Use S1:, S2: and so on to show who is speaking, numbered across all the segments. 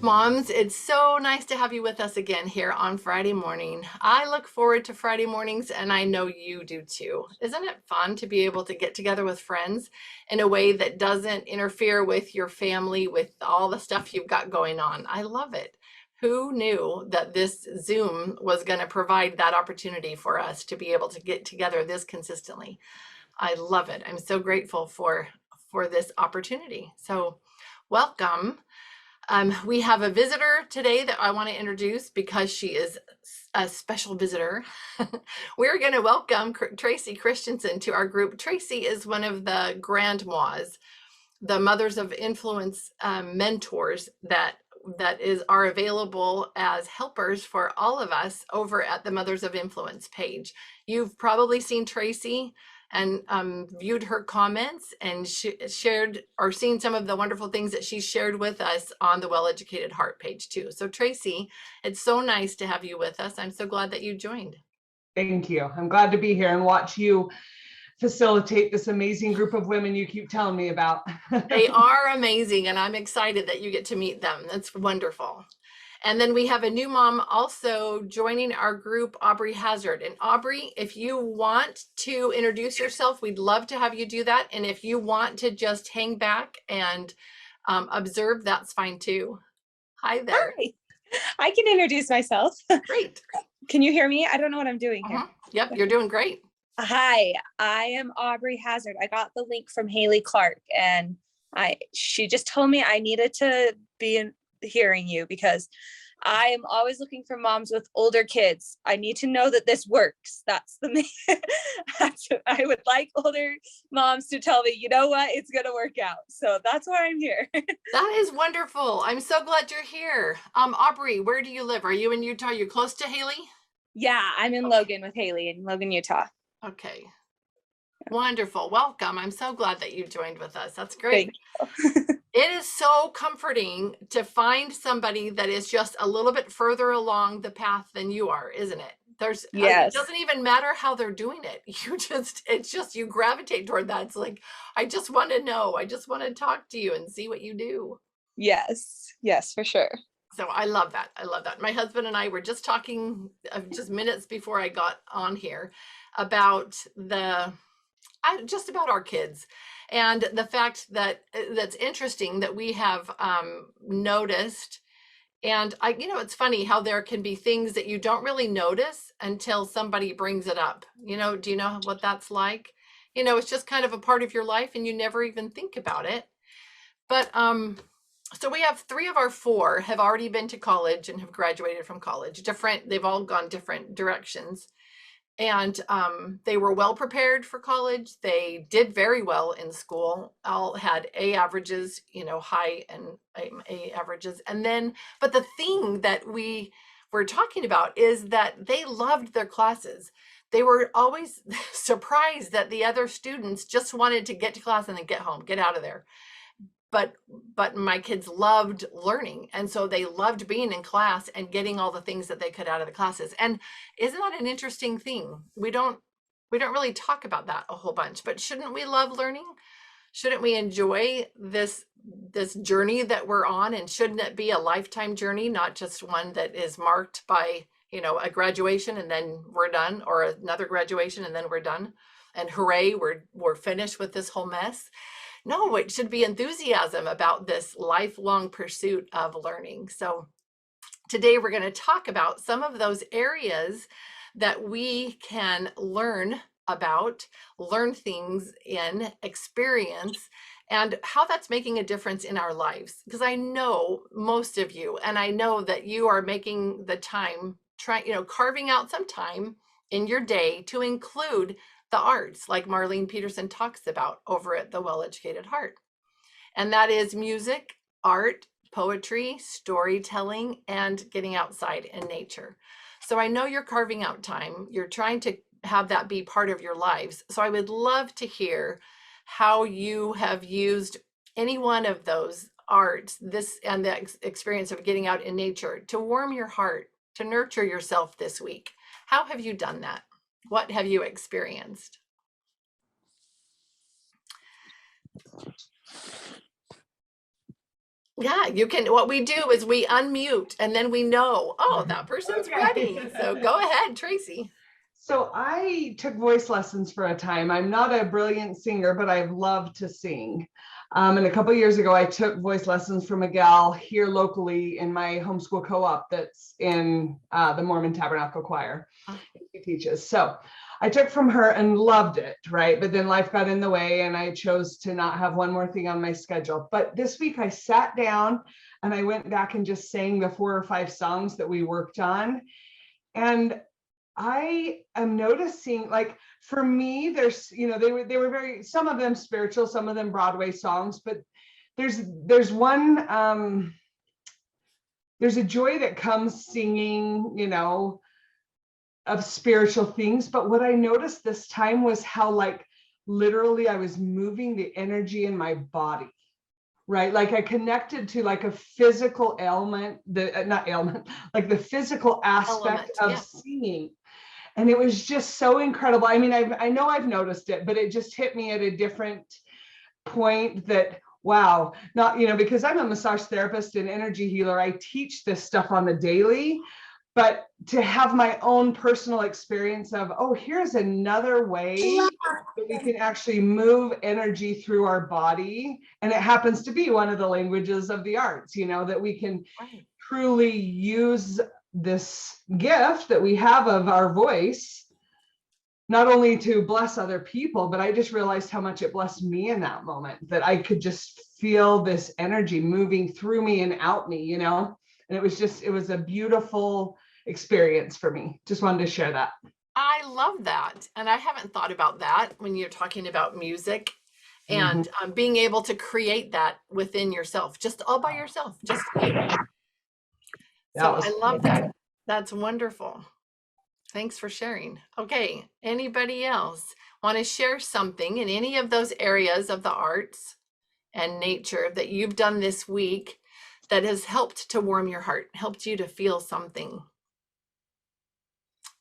S1: Moms, it's so nice to have you with us again here on Friday morning. I look forward to Friday mornings, and I know you do too. Isn't it fun to be able to get together with friends in a way that doesn't interfere with your family, with all the stuff you've got going on? I love it. Who knew that this Zoom was going to provide that opportunity for us to be able to get together this consistently? I love it. I'm so grateful for this opportunity. So, welcome. We have a visitor today that I want to introduce because she is a special visitor. We're going to welcome Tracy Christensen to our group. Tracy is one of the grandmas, the mothers of influence mentors that are available as helpers for all of us over at the Mothers of Influence page. You've probably seen Tracy and viewed her comments and shared or seen some of the wonderful things that she shared with us on the Well Educated Heart page too. So Tracy, it's so nice to have you with us. I'm so glad that you joined.
S2: Thank you. I'm glad to be here and watch you facilitate this amazing group of women you keep telling me about.
S1: They are amazing, and I'm excited that you get to meet them. That's wonderful. And then we have a new mom also joining our group, Aubrey Hazard. And Aubrey, if you want to introduce yourself, we'd love to have you do that. And if you want to just hang back and observe, that's fine too. Hi there.
S3: Hi. I can introduce myself.
S1: Great.
S3: Can you hear me? I don't know what I'm doing here.
S1: Yep, you're doing great.
S3: Hi, I am Aubrey Hazard. I got the link from Haley Clark, and she just told me I needed to be hearing you because I am always looking for moms with older kids. I need to know that this works. That's the main. I would like older moms to tell me, you know what, it's going to work out. So that's why I'm here.
S1: That is wonderful. I'm so glad you're here. Aubrey, where do you live? Are you in Utah? Are you close to Haley?
S3: Yeah, I'm in Logan with Haley in Logan, Utah.
S1: Okay. Wonderful. Welcome. I'm so glad that you joined with us. That's great. It is so comforting to find somebody that is just a little bit further along the path than you are, isn't it? It doesn't even matter how they're doing it. It's just you gravitate toward that. It's like, I just want to know. I just want to talk to you and see what you do.
S3: Yes, for sure.
S1: So I love that. I love that. My husband and I were just talking just minutes before I got on here about just about our kids and the fact that that's interesting that we have noticed. And it's funny how there can be things that you don't really notice until somebody brings it up. Do you know what that's like? It's just kind of a part of your life and you never even think about it. But so we have 3 of our 4 have already been to college and have graduated from college. They've all gone different directions. And they were well prepared for college. They did very well in school. All had A averages, high and A averages. But the thing that we were talking about is that they loved their classes. They were always surprised that the other students just wanted to get to class and then get home, get out of there. But my kids loved learning, and so they loved being in class and getting all the things that they could out of the classes. And isn't that an interesting thing? We don't really talk about that a whole bunch, but shouldn't we love learning? Shouldn't we enjoy this journey that we're on? And shouldn't it be a lifetime journey, not just one that is marked by a graduation and then we're done, or another graduation and then we're done, and hooray, we're finished with this whole mess? No, it should be enthusiasm about this lifelong pursuit of learning. So today we're going to talk about some of those areas that we can learn about, learn things in, experience, and how that's making a difference in our lives. Because I know most of you, and I know that you are making the time, carving out some time in your day to include the arts, like Marlene Peterson talks about over at the Well Educated Heart. And that is music, art, poetry, storytelling, and getting outside in nature. So I know you're carving out time. You're trying to have that be part of your lives. So I would love to hear how you have used any one of those arts, and the experience of getting out in nature to warm your heart, to nurture yourself this week. How have you done that? What have you experienced? Yeah, you can. What we do is we unmute and then we know, oh, that person's ready.
S2: Okay.
S1: So go ahead, Tracy.
S2: So I took voice lessons for a time. I'm not a brilliant singer, but I've loved to sing. And a couple of years ago, I took voice lessons from a gal here locally in my homeschool co-op that's in the Mormon Tabernacle Choir. She teaches. So I took from her and loved it, right? But then life got in the way and I chose to not have one more thing on my schedule. But this week I sat down and I went back and just sang the 4 or 5 songs that we worked on. And I am noticing, like, for me, there's, you know, they were very, some of them spiritual, some of them Broadway songs, but there's one, there's a joy that comes singing, you know, of spiritual things. But what I noticed this time was how, like, literally I was moving the energy in my body, right? Like I connected to like a physical ailment, not ailment, like the physical aspect
S1: Element,
S2: of
S1: yeah.
S2: singing. And it was just so incredible. I mean, I know I've noticed it, but it just hit me at a different point that, wow, not, you know, because I'm a massage therapist and energy healer, I teach this stuff on the daily, but to have my own personal experience of, oh, here's another way that we can actually move energy through our body. And it happens to be one of the languages of the arts, you know, that we can
S1: Right.
S2: truly use this gift that we have of our voice, not only to bless other people, but I just realized how much it blessed me in that moment, that I could just feel this energy moving through me and out me, you know? And it was just, it was a beautiful experience for me. Just wanted to share that.
S1: I love that. And I haven't thought about that when you're talking about music and being able to create that within yourself, just all by yourself, just you. So I love that. That's wonderful. Thanks for sharing. Okay, anybody else want to share something in any of those areas of the arts and nature that you've done this week that has helped to warm your heart, helped you to feel something?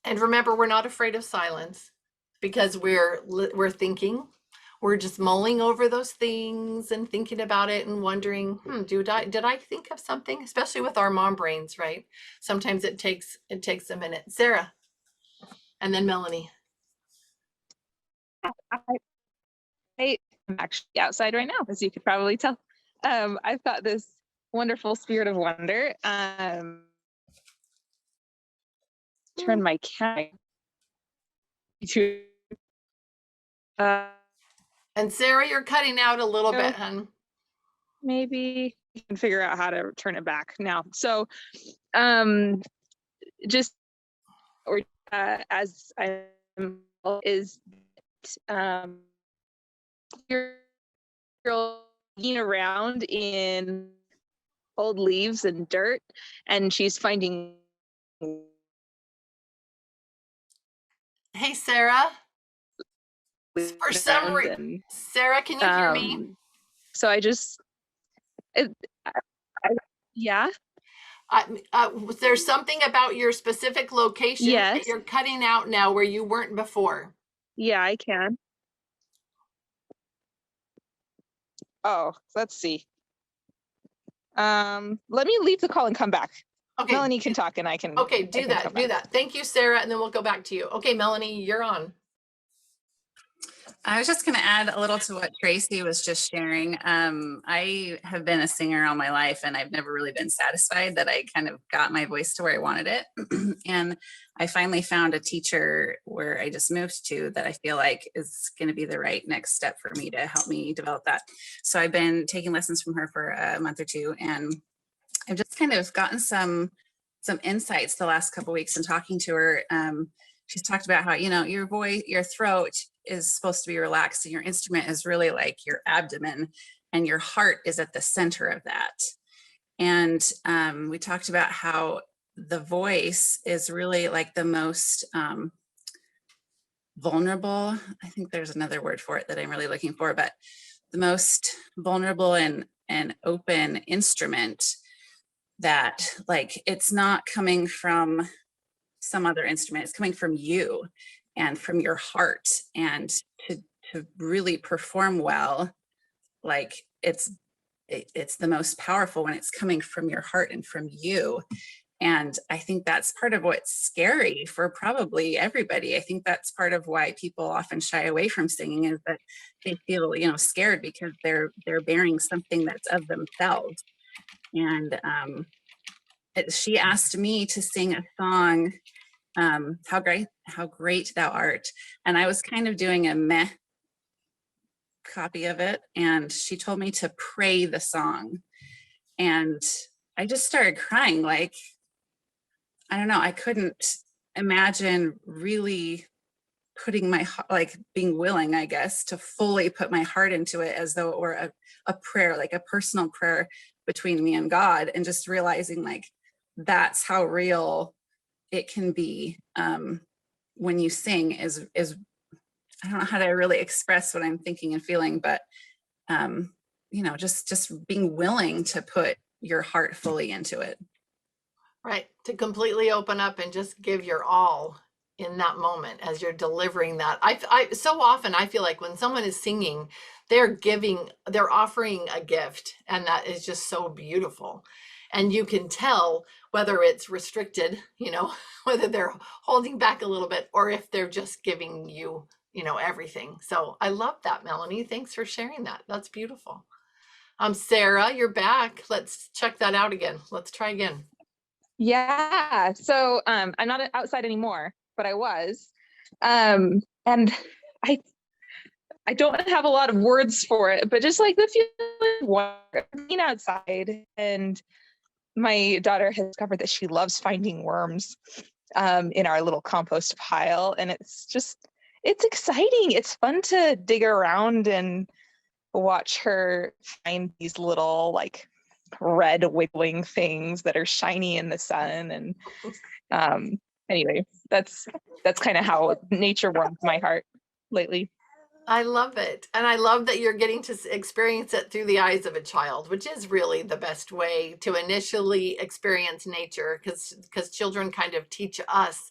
S1: And remember, we're not afraid of silence because we're thinking. We're just mulling over those things and thinking about it and wondering, did I think of something? Especially with our mom brains, right? Sometimes it takes a minute. Sarah, and then Melanie.
S4: I'm actually outside right now, as you could probably tell. I've got this wonderful spirit of wonder. Turn my camera to.
S1: And Sarah, you're cutting out a little bit, hun.
S4: Maybe you can figure out how to turn it back now. So, just or as I'm is you're looking around in old leaves and dirt, and she's finding.
S1: Hey, Sarah. For some reason, Sarah, can you hear me?
S4: So I just, yeah.
S1: Was there something about your specific location that you're cutting out now where you weren't before?
S4: Yeah, I can. Oh, let's see. Let me leave the call and come back. Okay. Melanie can talk and I can.
S1: Okay, do that. Thank you, Sarah. And then we'll go back to you. Okay, Melanie, you're on.
S5: I was just going to add a little to what Tracy was just sharing. I have been a singer all my life and I've never really been satisfied that I kind of got my voice to where I wanted it. And I finally found a teacher where I just moved to that I feel like is going to be the right next step for me to help me develop that. So I've been taking lessons from her for a month or two, and I've just kind of gotten some insights the last couple of weeks and talking to her. She's talked about how, you know, your voice, your throat is supposed to be relaxed and your instrument is really like your abdomen and your heart is at the center of that. And we talked about how the voice is really like the most vulnerable. I think there's another word for it that I'm really looking for, but the most vulnerable and open instrument that, like, it's not coming from some other instrument, it's coming from you and from your heart. And to really perform well, like, it's it's the most powerful when it's coming from your heart and from you. And I think that's part of what's scary for probably everybody. I think that's part of why people often shy away from singing, is that they feel, scared because they're bearing something that's of themselves. And she asked me to sing a song, how great thou art. And I was kind of doing a meh copy of it, and she told me to pray the song. And I just started crying. Like, I don't know, I couldn't imagine really putting being willing, I guess, to fully put my heart into it, as though it were a prayer, like a personal prayer between me and God, and just realizing like that's how real it can be when you sing is I don't know how to really express what I'm thinking and feeling, but just being willing to put your heart fully into it.
S1: Right. To completely open up and just give your all in that moment as you're delivering that. I so often I feel like when someone is singing, they're offering a gift, and that is just so beautiful. And you can tell whether it's restricted, whether they're holding back a little bit, or if they're just giving you, everything. So I love that, Melanie. Thanks for sharing that. That's beautiful. Sarah, you're back. Let's check that out again. Let's try again.
S4: Yeah. So I'm not outside anymore, but I was. And I don't have a lot of words for it, but just like the feeling of being outside, and my daughter has discovered that she loves finding worms in our little compost pile. And it's exciting. It's fun to dig around and watch her find these little like red wiggling things that are shiny in the sun. And anyway, that's kind of how nature warms my heart lately.
S1: I love it. And I love that you're getting to experience it through the eyes of a child, which is really the best way to initially experience nature, because children kind of teach us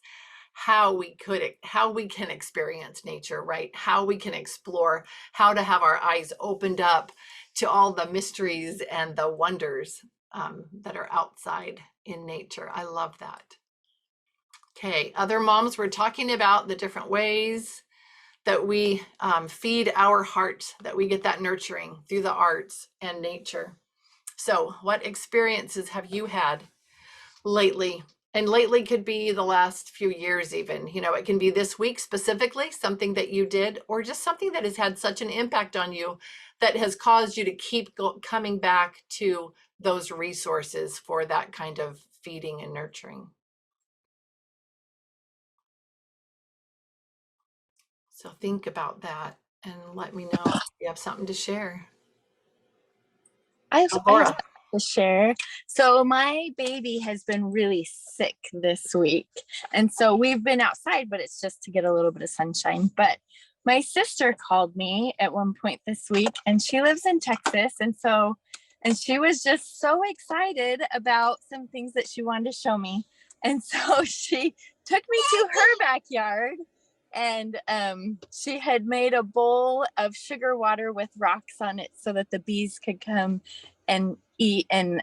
S1: how we can experience nature, right? How we can explore, how to have our eyes opened up to all the mysteries and the wonders that are outside in nature. I love that. Okay, other moms, we're talking about the different ways that we feed our heart, that we get that nurturing through the arts and nature. So what experiences have you had lately? And lately could be the last few years even. It can be this week specifically, something that you did, or just something that has had such an impact on you that has caused you to keep coming back to those resources for that kind of feeding and nurturing. So think about that and let me know if you have something to share.
S6: I have something to share. So my baby has been really sick this week. And so we've been outside, but it's just to get a little bit of sunshine. But my sister called me at one point this week, and she lives in Texas. And she was just so excited about some things that she wanted to show me. And so she took me to her backyard, and she had made a bowl of sugar water with rocks on it so that the bees could come and eat. And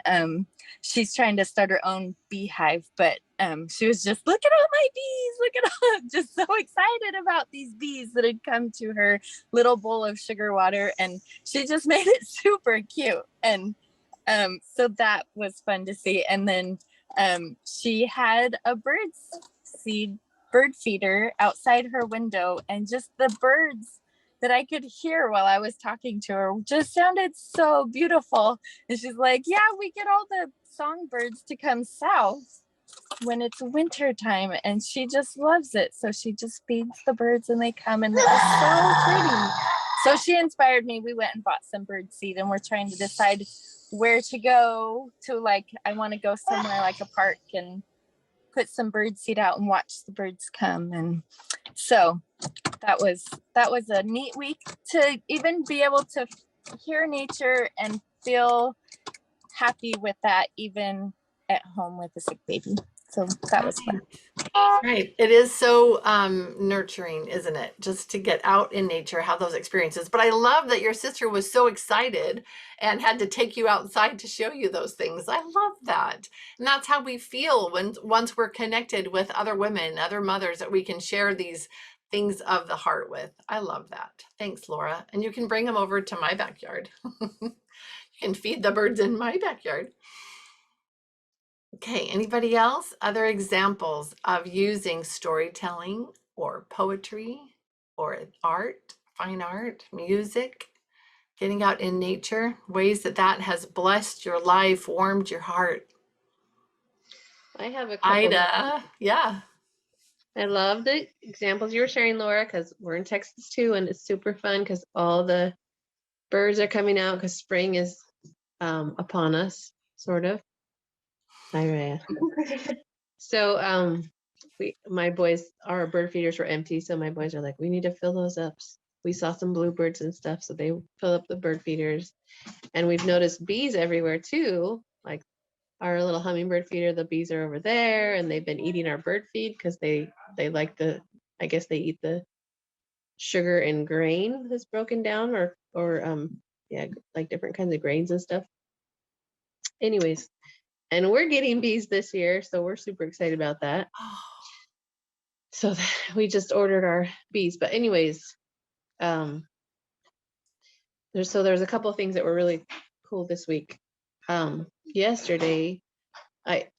S6: she's trying to start her own beehive, but she was just, look at all my bees, look at all, just so excited about these bees that had come to her little bowl of sugar water. And she just made it super cute. And so that was fun to see. And then she had a bird feeder outside her window, and just the birds that I could hear while I was talking to her just sounded so beautiful. And she's like, yeah, we get all the songbirds to come south when it's winter time, and she just loves it. So she just feeds the birds and they come, and it was so pretty. So she inspired me. We went and bought some bird seed, and we're trying to decide where to go to. Like, I want to go somewhere like a park and put some bird seed out and watch the birds come. And so that was a neat week to even be able to hear nature and feel happy with that, even at home with a sick baby. So that was fun.
S1: Right. It is so nurturing, isn't it? Just to get out in nature, have those experiences. But I love that your sister was so excited and had to take you outside to show you those things. I love that. And that's how we feel when once we're connected with other women, other mothers that we can share these things of the heart with. I love that. Thanks, Laura. And you can bring them over to my backyard. You can feed the birds in my backyard. Okay, anybody else? Other examples of using storytelling or poetry or art, fine art, music, getting out in nature, ways that that has blessed your life, warmed your heart.
S7: I have a couple.
S1: Ida, yeah.
S7: I love the examples you were sharing, Laura, because we're in Texas too, and it's super fun because all the birds are coming out because spring is upon us, sort of. Hi, Raya. So my boys, our bird feeders were empty, so my boys are like, we need to fill those up. We saw some bluebirds and stuff, so they fill up the bird feeders. And we've noticed bees everywhere too, like our little hummingbird feeder, the bees are over there, and they've been eating our bird feed because they like I guess they eat the sugar and grain that's broken down, or yeah, like different kinds of grains and stuff. Anyways, and we're getting bees this year, so we're super excited about that. So we just ordered our bees. But anyways, there's a couple of things that were really cool this week. Yesterday,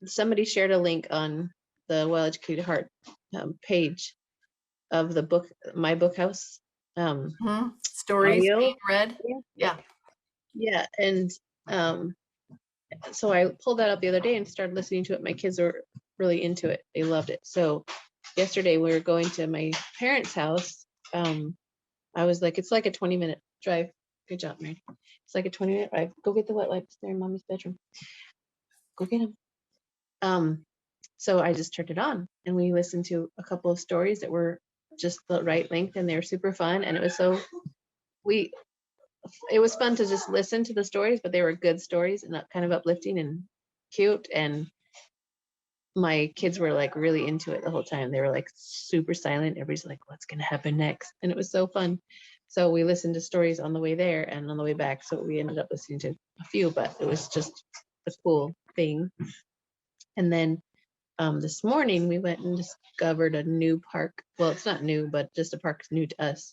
S7: somebody shared a link on the Well Educated Heart page of the book, My Book House.
S1: Stories
S7: audio.
S1: being read.
S7: Yeah, and so I pulled that up the other day and started listening to it. My kids were really into it. They loved it. So yesterday we were going to my parents' house. I was like, it's like a 20-minute drive. Good job, Mary. It's like a 20-minute drive. Go get the wet wipes. They're in Mommy's bedroom. Go get them. So I just turned it on and we listened to a couple of stories that were just the right length, and they were super fun. And it was it was fun to just listen to the stories, but they were good stories and kind of uplifting and cute. And my kids were like really into it the whole time. They were like super silent. Everybody's like, what's going to happen next? And it was so fun. So we listened to stories on the way there and on the way back. So we ended up listening to a few, but it was just a cool thing. And then this morning we went and discovered a new park. Well, it's not new, but just a park new to us.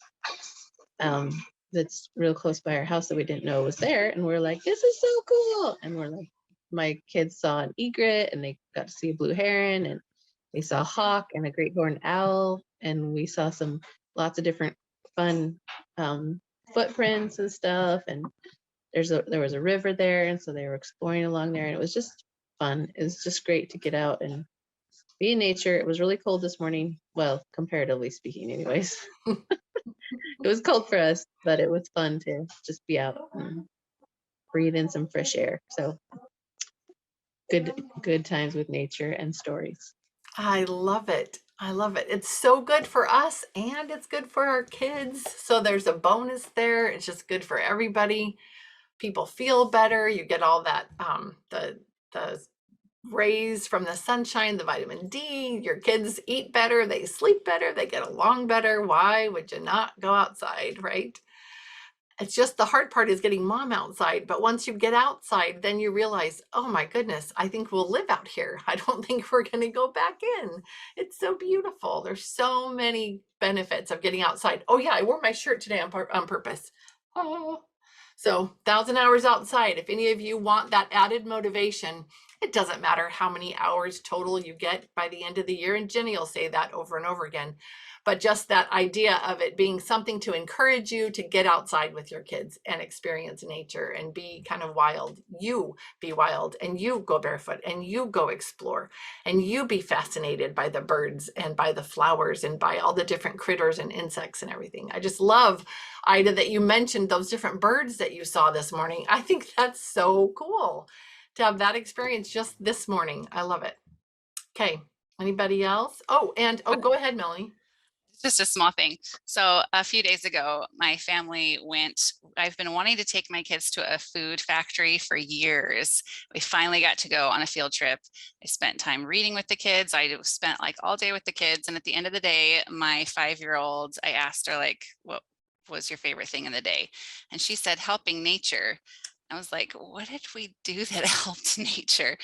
S7: That's real close by our house that we didn't know was there. And we're like, this is so cool. And we're like, my kids saw an egret and they got to see a blue heron, and they saw a hawk and a great horned owl. And we saw lots of different fun footprints and stuff. And there was a river there. And so they were exploring along there, and it was just fun. It was just great to get out and be in nature. It was really cold this morning. Well, comparatively speaking, anyways. It was cold for us, but it was fun to just be out and breathe in some fresh air. So good times with nature and stories.
S1: I love it. I love it. It's so good for us and it's good for our kids. So there's a bonus there. It's just good for everybody. People feel better. You get all that the rays from the sunshine, the vitamin D. Your kids eat better, they sleep better, they get along better. Why would you not go outside, right? It's just the hard part is getting mom outside. But once you get outside, then you realize, oh my goodness, I think we'll live out here. I don't think we're going to go back in. It's so beautiful. There's so many benefits of getting outside. Oh yeah, I wore my shirt today on purpose. Oh. So 1,000 hours outside. If any of you want that added motivation, it doesn't matter how many hours total you get by the end of the year. And Jenny will say that over and over again. But just that idea of it being something to encourage you to get outside with your kids and experience nature and be kind of wild. You be wild and you go barefoot and you go explore and you be fascinated by the birds and by the flowers and by all the different critters and insects and everything. I just love, Ida, that you mentioned those different birds that you saw this morning. I think that's so cool to have that experience just this morning. I love it. Okay, anybody else? Oh, go ahead, Melanie.
S5: Just a small thing. So a few days ago, my family I've been wanting to take my kids to a food factory for years. We finally got to go on a field trip. I spent time reading with the kids. I spent like all day with the kids. And at the end of the day, my 5-year-old, I asked her like, what was your favorite thing in the day? And she said, helping nature. I was like, what did we do that helped nature?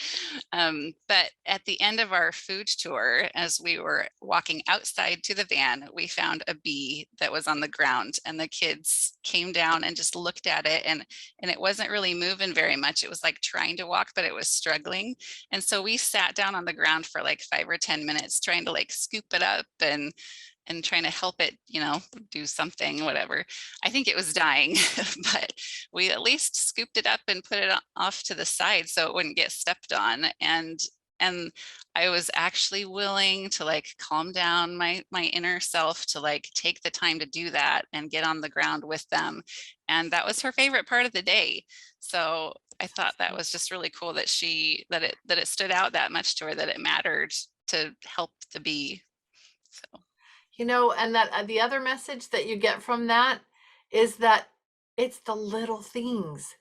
S5: But at the end of our food tour, as we were walking outside to the van, we found a bee that was on the ground, and the kids came down and just looked at it, and it wasn't really moving very much. It was like trying to walk, but it was struggling. And so we sat down on the ground for like 5 or 10 minutes trying to like scoop it up and trying to help it, do something, whatever. I think it was dying, but we at least scooped it up and put it off to the side so it wouldn't get stepped on. And I was actually willing to like calm down my inner self to like take the time to do that and get on the ground with them. And that was her favorite part of the day. So I thought that was just really cool that that it stood out that much to her, that it mattered to help the bee. So.
S1: And that the other message that you get from that is that it's the little things.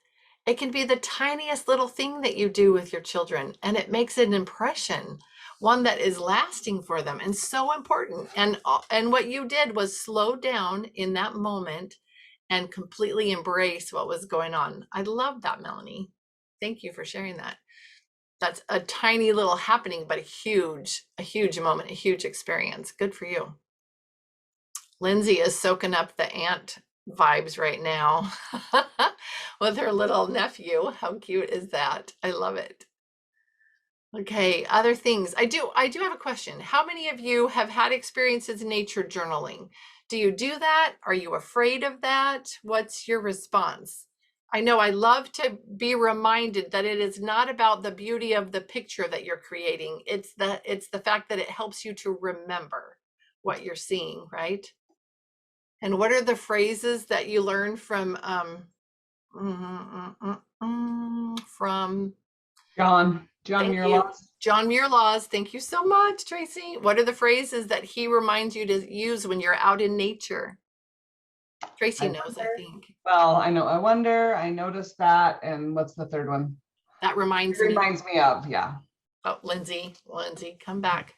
S1: It can be the tiniest little thing that you do with your children, and it makes an impression, one that is lasting for them and so important. And what you did was slow down in that moment and completely embrace what was going on. I love that, Melanie. Thank you for sharing that. That's a tiny little happening, but a huge moment, a huge experience. Good for you. Lindsay is soaking up the aunt vibes right now with her little nephew. How cute is that? I love it. Okay, other things. I do have a question. How many of you have had experiences in nature journaling? Do you do that? Are you afraid of that? What's your response? I know I love to be reminded that it is not about the beauty of the picture that you're creating. It's the fact that it helps you to remember what you're seeing, right? And what are the phrases that you learn from
S2: John Muir Laws?
S1: John Muir Laws. Thank you so much, Tracy. What are the phrases that he reminds you to use when you're out in nature? Tracy knows, I think.
S2: Well, I know. I wonder. I noticed that. And what's the third one?
S1: That reminds
S2: me of. Yeah.
S1: Oh, Lindsay, come back.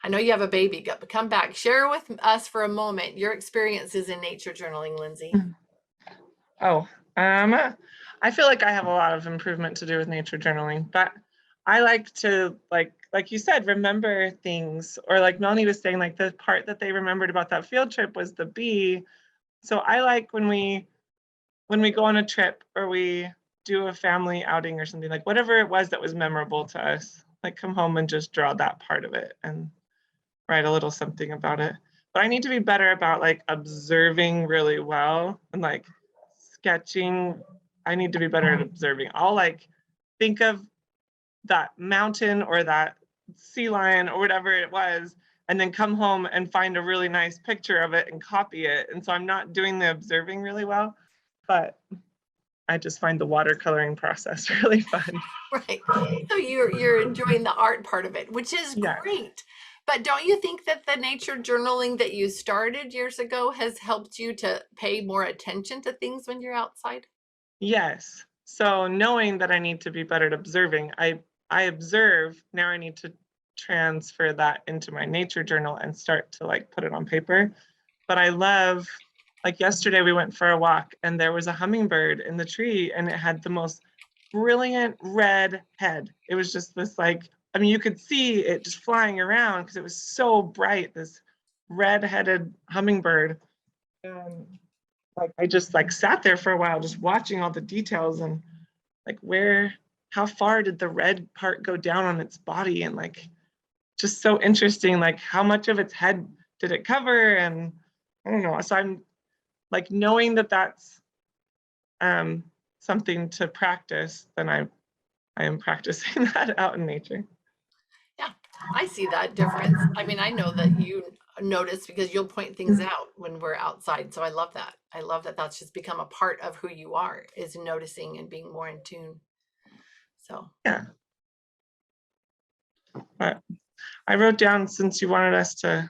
S1: I know you have a baby, but come back. Share with us for a moment your experiences in nature journaling, Lindsay.
S8: Oh, I feel like I have a lot of improvement to do with nature journaling, but I like to, like you said, remember things, or like Melanie was saying, like the part that they remembered about that field trip was the bee. So I like when we go on a trip or we do a family outing or something, like whatever it was that was memorable to us, like come home and just draw that part of it and write a little something about it. But I need to be better about like observing really well and like sketching. I need to be better at observing. I'll like think of that mountain or that sea lion or whatever it was, and then come home and find a really nice picture of it and copy it. And so I'm not doing the observing really well, but I just find the watercoloring process really fun.
S1: Right. So you're enjoying the art part of it, which is great. But don't you think that the nature journaling that you started years ago has helped you to pay more attention to things when you're outside?
S8: Yes. So knowing that I need to be better at observing, I observe. Now I need to transfer that into my nature journal and start to like put it on paper. But I love, like yesterday we went for a walk and there was a hummingbird in the tree and it had the most brilliant red head. It was just this like, I mean, you could see it just flying around because it was so bright, this red-headed hummingbird. And like, I just like sat there for a while, just watching all the details and like how far did the red part go down on its body? And like, just so interesting, like how much of its head did it cover? And I don't know. So I'm like, knowing that that's something to practice, then I am practicing that out in nature.
S1: Yeah, I see that difference. I mean, I know that you notice because you'll point things out when we're outside. So I love that. I love that that's just become a part of who you are, is noticing and being more in tune. So
S8: yeah. But I wrote down, since you wanted us to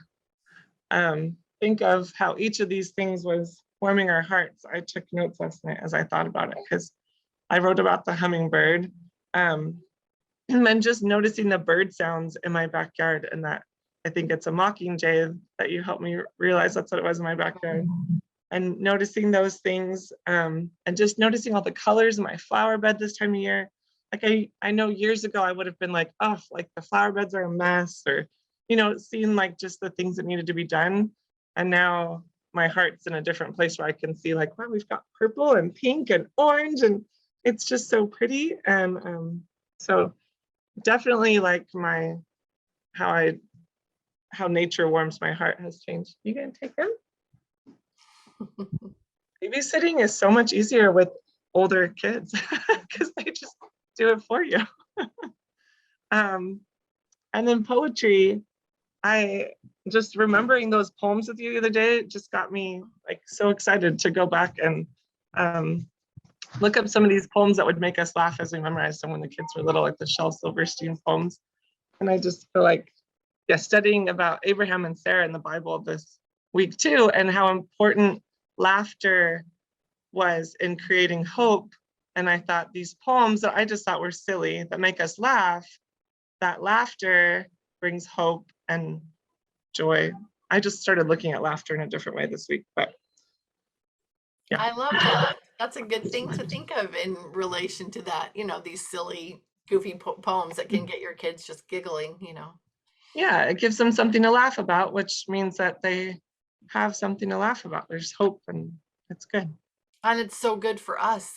S8: think of how each of these things was warming our hearts, I took notes last night as I thought about it, because I wrote about the hummingbird, and then just noticing the bird sounds in my backyard, and that I think it's a mockingjay that you helped me realize that's what it was in my backyard. And noticing those things, and just noticing all the colors in my flower bed this time of year. Like I know years ago I would have been like, oh, like the flower beds are a mess, or, you know, seeing like just the things that needed to be done. And now my heart's in a different place where I can see like, wow, we've got purple and pink and orange, and it's just so pretty. And so definitely like how nature warms my heart has changed. You gonna take them? Babysitting is so much easier with older kids because they just do it for you. And then poetry, I just remembering those poems with you the other day just got me like so excited to go back and look up some of these poems that would make us laugh as we memorized them when the kids were little, like the Shel Silverstein poems. And I just feel like, yeah, studying about Abraham and Sarah in the Bible this week too, and how important laughter was in creating hope. And I thought these poems that I just thought were silly that make us laugh, that laughter brings hope and joy. I just started looking at laughter in a different way this week, but yeah.
S1: I love that. That's a good thing to think of in relation to that, you know, these silly, goofy poems that can get your kids just giggling, you know.
S8: Yeah, it gives them something to laugh about, which means that they have something to laugh about. There's hope, and it's good.
S1: And it's so good for us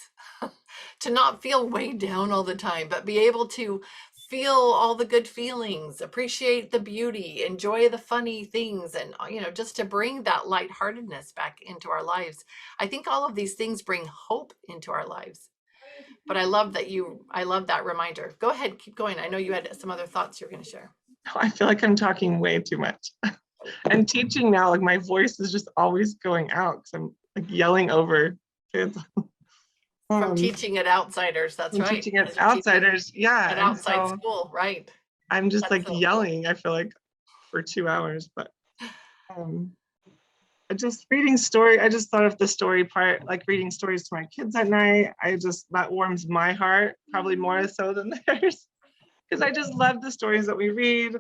S1: to not feel weighed down all the time, but be able to feel all the good feelings, appreciate the beauty, enjoy the funny things, and, you know, just to bring that lightheartedness back into our lives. I think all of these things bring hope into our lives. But I love that reminder. Go ahead, keep going. I know you had some other thoughts you're going to share.
S8: I feel like I'm talking way too much. And teaching now, like my voice is just always going out because I'm like yelling over kids.
S1: From teaching at Outsiders, that's right.
S8: Teaching at Outsiders, yeah.
S1: At outside school, right.
S8: I'm just
S1: That's
S8: like
S1: so
S8: yelling, cool. I feel like for 2 hours, but just reading story, I just thought of the story part, like reading stories to my kids at night. That warms my heart, probably more so than theirs, because I just love the stories that we read.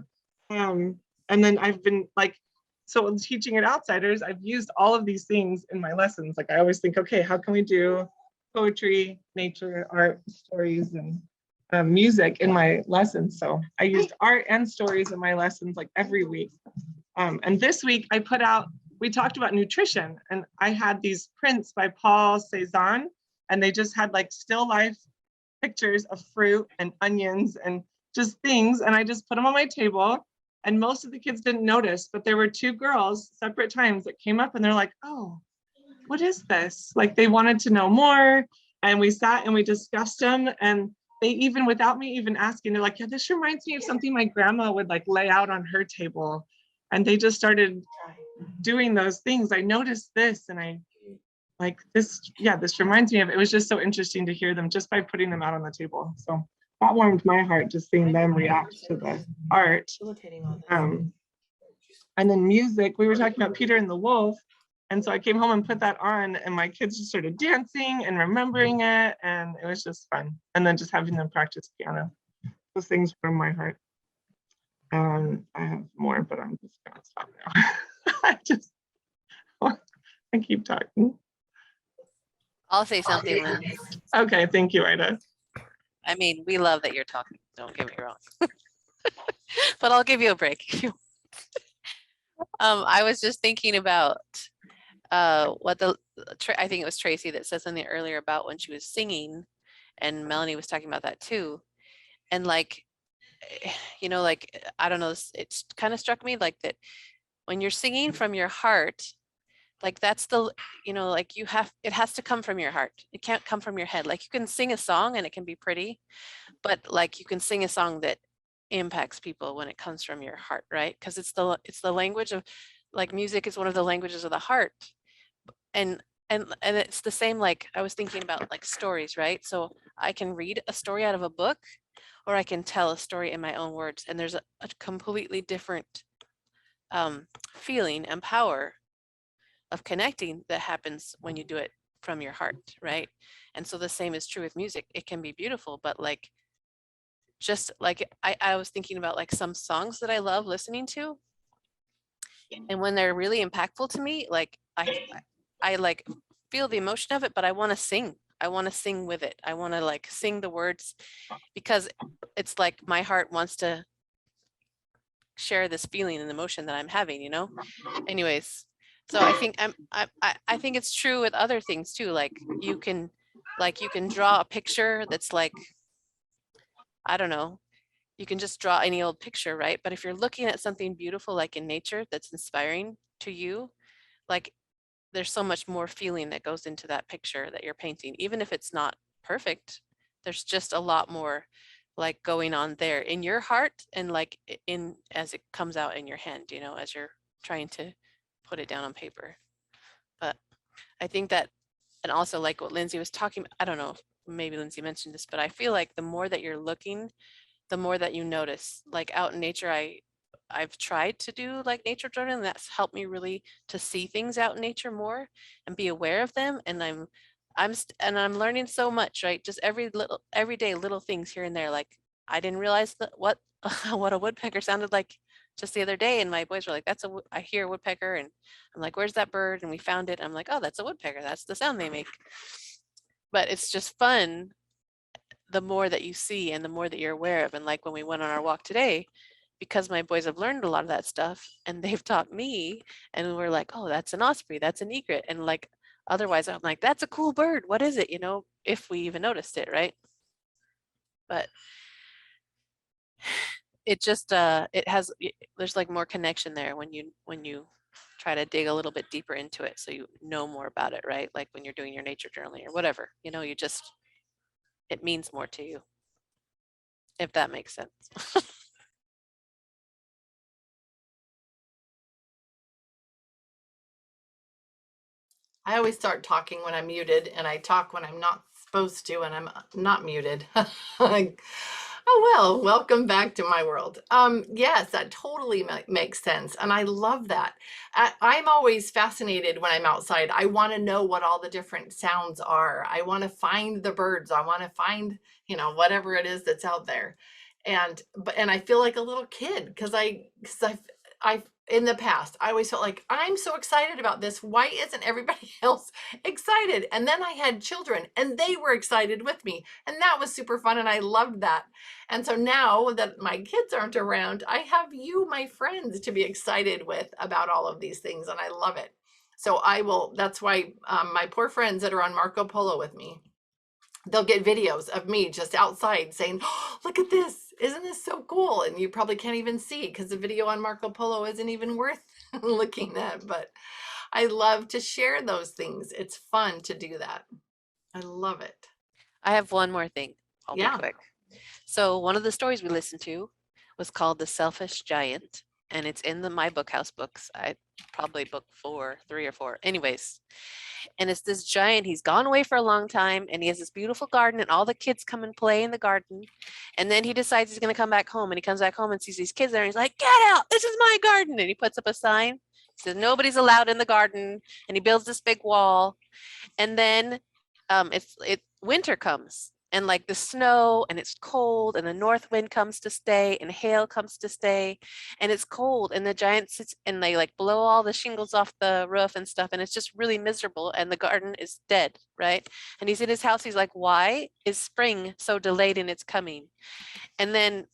S8: And then I've been like, so teaching at Outsiders, I've used all of these things in my lessons. Like I always think, okay, how can we do poetry, nature, art, stories, and music in my lessons? So I used art and stories in my lessons like every week. And this week we talked about nutrition, and I had these prints by Paul Cézanne, and they just had like still life pictures of fruit and onions and just things. And I just put them on my table, and most of the kids didn't notice, but there were 2 girls, separate times, that came up and they're like, oh, what is this? Like they wanted to know more, and we sat and we discussed them, and they even, without me even asking, they're like, yeah, this reminds me of something my grandma would like lay out on her table. And they just started doing those things. I noticed this, and I like this, yeah, this reminds me of, it was just so interesting to hear them just by putting them out on the table. So that warmed my heart, just seeing them react to the art. And then music, we were talking about Peter and the Wolf. And so I came home and put that on, and my kids just started dancing and remembering it. And it was just fun. And then just having them practice piano. Those things from my heart. I have more, but I'm just gonna stop now. I keep talking.
S9: I'll say something, Lynn.
S8: Okay, thank you, Ida.
S9: I mean, we love that you're talking, don't get me wrong. But I'll give you a break if you want. I was just thinking about what I think it was Tracy that said something earlier about when she was singing, and Melanie was talking about that too. And like, you know, like, I don't know, it's kind of struck me like that when you're singing from your heart, like that's the, you know, like it has to come from your heart. It can't come from your head. Like you can sing a song and it can be pretty, but like you can sing a song that impacts people when it comes from your heart, right? Because it's the language of, like, music is one of the languages of the heart. And it's the same, like I was thinking about like stories, right? So I can read a story out of a book, or I can tell a story in my own words, and there's a completely different feeling and power of connecting that happens when you do it from your heart, right? And so the same is true with music. It can be beautiful, but like, just like I was thinking about like some songs that I love listening to, and when they're really impactful to me, like I like feel the emotion of it, but I want to sing. I want to sing with it. I want to like sing the words, because it's like my heart wants to share this feeling and emotion that I'm having, you know? Anyways, so I think I think it's true with other things too. Like you can draw a picture that's like, I don't know, you can just draw any old picture, right? But if you're looking at something beautiful like in nature that's inspiring to you, like there's so much more feeling that goes into that picture that you're painting. Even if it's not perfect, there's just a lot more like going on there in your heart, and like in as it comes out in your hand, you know, as you're trying to put it down on paper. But I think that, and also like what Lindsay was talking, I don't know if maybe Lindsay mentioned this, but I feel like the more that you're looking, the more that you notice. Like out in nature, I've tried to do like nature journaling, and that's helped me really to see things out in nature more and be aware of them. And I'm learning so much, right? Just everyday little things here and there. Like I didn't realize that what what a woodpecker sounded like just the other day, and my boys were like, I hear a woodpecker, and I'm like, where's that bird? And we found it. I'm like, oh, that's a woodpecker. That's the sound they make. But it's just fun the more that you see and the more that you're aware of. And like when we went on our walk today, because my boys have learned a lot of that stuff and they've taught me, and we're like, oh, that's an osprey, that's an egret. And like, otherwise I'm like, that's a cool bird. What is it? You know, if we even noticed it, right? But it just, there's like more connection there when you try to dig a little bit deeper into it. So you know more about it, right? Like when you're doing your nature journaling or whatever, you know, it means more to you, if that makes sense.
S1: I always start talking when I'm muted, and I talk when I'm not supposed to, and I'm not muted. Like, oh, well, welcome back to my world. Yes, that totally makes sense. And I love that. I'm always fascinated when I'm outside. I want to know what all the different sounds are. I want to find the birds. I want to find, you know, whatever it is that's out there. And I feel like a little kid because I've in the past, I always felt like I'm so excited about this. Why isn't everybody else excited? And then I had children and they were excited with me. And that was super fun. And I loved that. And so now that my kids aren't around, I have you, my friends, to be excited with about all of these things. And I love it. So that's why my poor friends that are on Marco Polo with me, they'll get videos of me just outside saying, oh, look at this. Isn't this so cool? And you probably can't even see because the video on Marco Polo isn't even worth looking at. But I love to share those things. It's fun to do that. I love it.
S9: I have one more thing. I'll be quick. So one of the stories we listened to was called The Selfish Giant, and it's in my Bookhouse books. I probably book 3 or 4. Anyways, and it's this giant. He's gone away for a long time, and he has this beautiful garden, and all the kids come and play in the garden. And then he decides he's going to come back home, and he comes back home and sees these kids there, and he's like, "Get out! This is my garden!" And he puts up a sign. He says, "Nobody's allowed in the garden," and he builds this big wall. And then winter comes. And like the snow, and it's cold, and the north wind comes to stay, and hail comes to stay, and it's cold, and the giant sits and they like blow all the shingles off the roof and stuff, and it's just really miserable, and the garden is dead, right? And he's in his house, he's like, why is spring so delayed in its coming? And then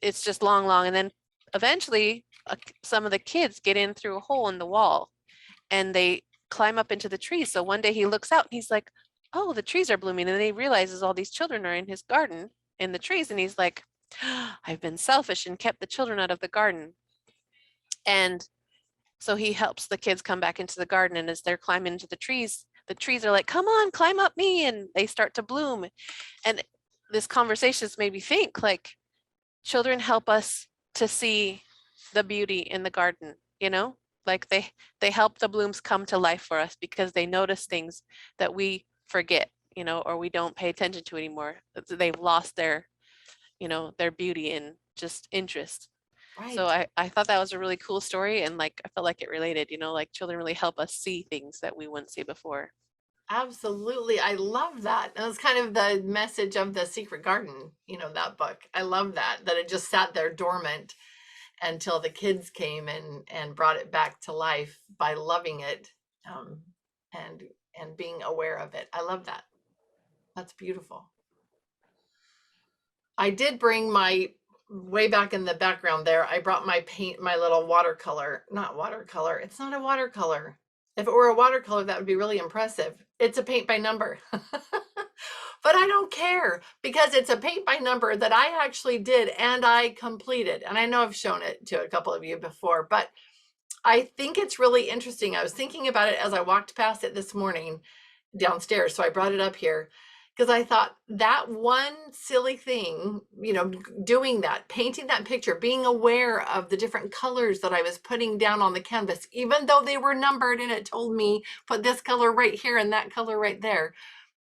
S9: it's just long, and then eventually some of the kids get in through a hole in the wall, and they climb up into the trees. So one day he looks out, and he's like, oh, the trees are blooming. And then he realizes all these children are in his garden in the trees. And he's like, I've been selfish and kept the children out of the garden. And so he helps the kids come back into the garden. And as they're climbing into the trees are like, come on, climb up me. And they start to bloom. And this conversation has made me think, like, children help us to see the beauty in the garden, you know? Like they help the blooms come to life for us because they notice things that we forget, you know, or we don't pay attention to anymore. They've lost their, you know, their beauty and just interest. So I thought that was a really cool story, and like I felt like it related, like children really help us see things that we wouldn't see before.
S1: Absolutely. I love that. That was kind of the message of The Secret Garden, that book. I love that it just sat there dormant until the kids came and brought it back to life by loving it, and being aware of it. I love that. That's beautiful. I did bring my, way back in the background there, I brought my my little watercolor, not watercolor. It's not a watercolor. If it were a watercolor, that would be really impressive. It's a paint by number. But I don't care because it's a paint by number that I actually did and I completed. And I know I've shown it to a couple of you before, but I think it's really interesting. I was thinking about it as I walked past it this morning downstairs. So I brought it up here because I thought that one silly thing, doing that, painting that picture, being aware of the different colors that I was putting down on the canvas, even though they were numbered and it told me put this color right here and that color right there.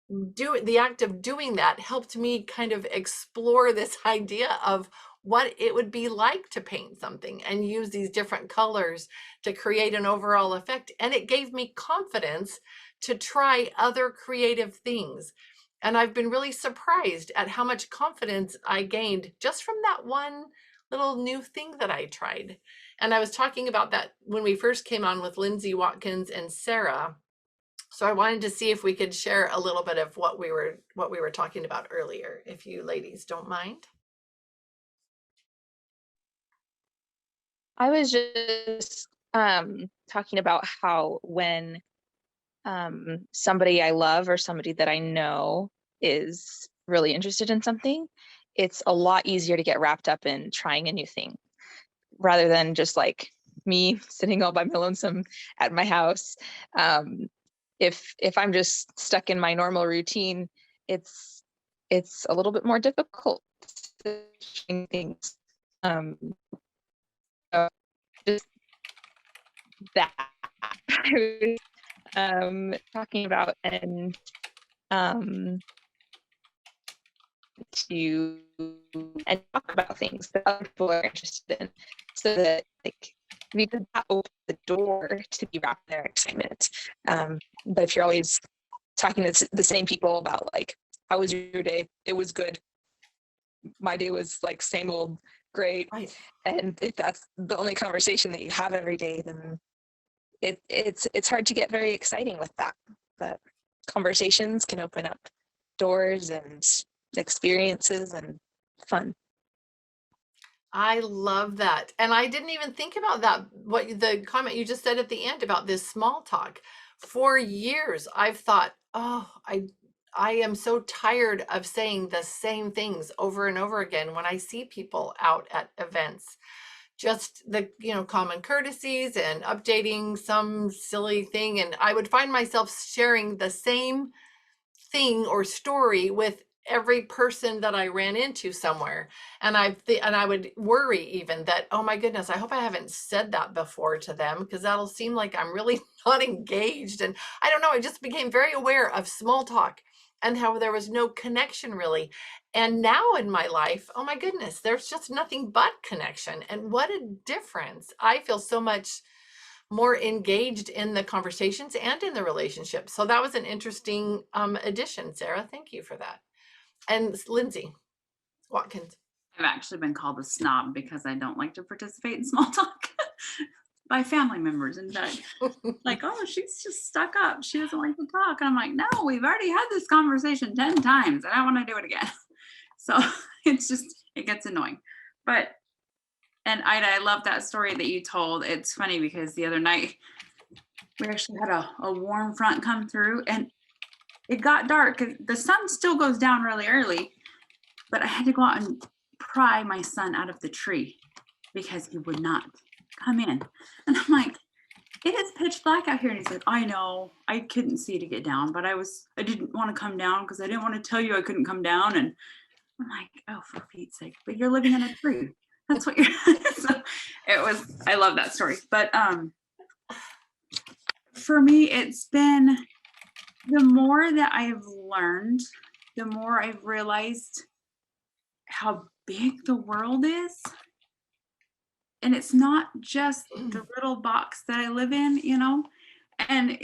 S1: The act of doing that helped me kind of explore this idea of what it would be like to paint something and use these different colors to create an overall effect. And it gave me confidence to try other creative things. And I've been really surprised at how much confidence I gained just from that one little new thing that I tried. And I was talking about that when we first came on with Lindsay Watkins and Sarah. So I wanted to see if we could share a little bit of what we were talking about earlier, if you ladies don't mind.
S4: I was just talking about how when somebody I love or somebody that I know is really interested in something, it's a lot easier to get wrapped up in trying a new thing rather than just like me sitting all by my lonesome at my house. If I'm just stuck in my normal routine, it's a little bit more difficult to try things. So just that talking about and to talk about things that other people are interested in, so that like we could open the door to be wrapped in their excitement. But if you're always talking to the same people about like, how was your day? It was good. My day was like same old, great.
S1: Right.
S4: And if that's the only conversation that you have every day, then it's hard to get very exciting with that. But conversations can open up doors and experiences and fun.
S1: I love that. And I didn't even think about that, what the comment you just said at the end about this small talk. For years, I've thought, oh, I am so tired of saying the same things over and over again when I see people out at events. Just the, common courtesies and updating some silly thing. And I would find myself sharing the same thing or story with every person that I ran into somewhere. And I would worry even that, oh my goodness, I hope I haven't said that before to them, because that'll seem like I'm really not engaged. And I don't know, I just became very aware of small talk and how there was no connection really. And now in my life, oh my goodness, there's just nothing but connection. And what a difference. I feel so much more engaged in the conversations and in the relationship. So that was an interesting addition, Sarah. Thank you for that. And Lindsay Watkins.
S10: I've actually been called a snob because I don't like to participate in small talk by family members. In fact, like, oh, she's just stuck up. She doesn't like to talk. And I'm like, no, we've already had this conversation 10 times and I want to do it again. So it gets annoying. And Ida, I love that story that you told. It's funny because the other night we actually had a warm front come through and it got dark. The sun still goes down really early, but I had to go out and pry my son out of the tree because he would not come in. And I'm like, it is pitch black out here. And he's like, I know, I couldn't see to get down, but I didn't want to come down because I didn't want to tell you I couldn't come down. And I'm like, oh, for Pete's sake, but you're living in a tree. That's what you're, so I love that story. But for me, it's been, the more that I've learned, the more I've realized how big the world is. and it's not just the little box that I live in, you know, and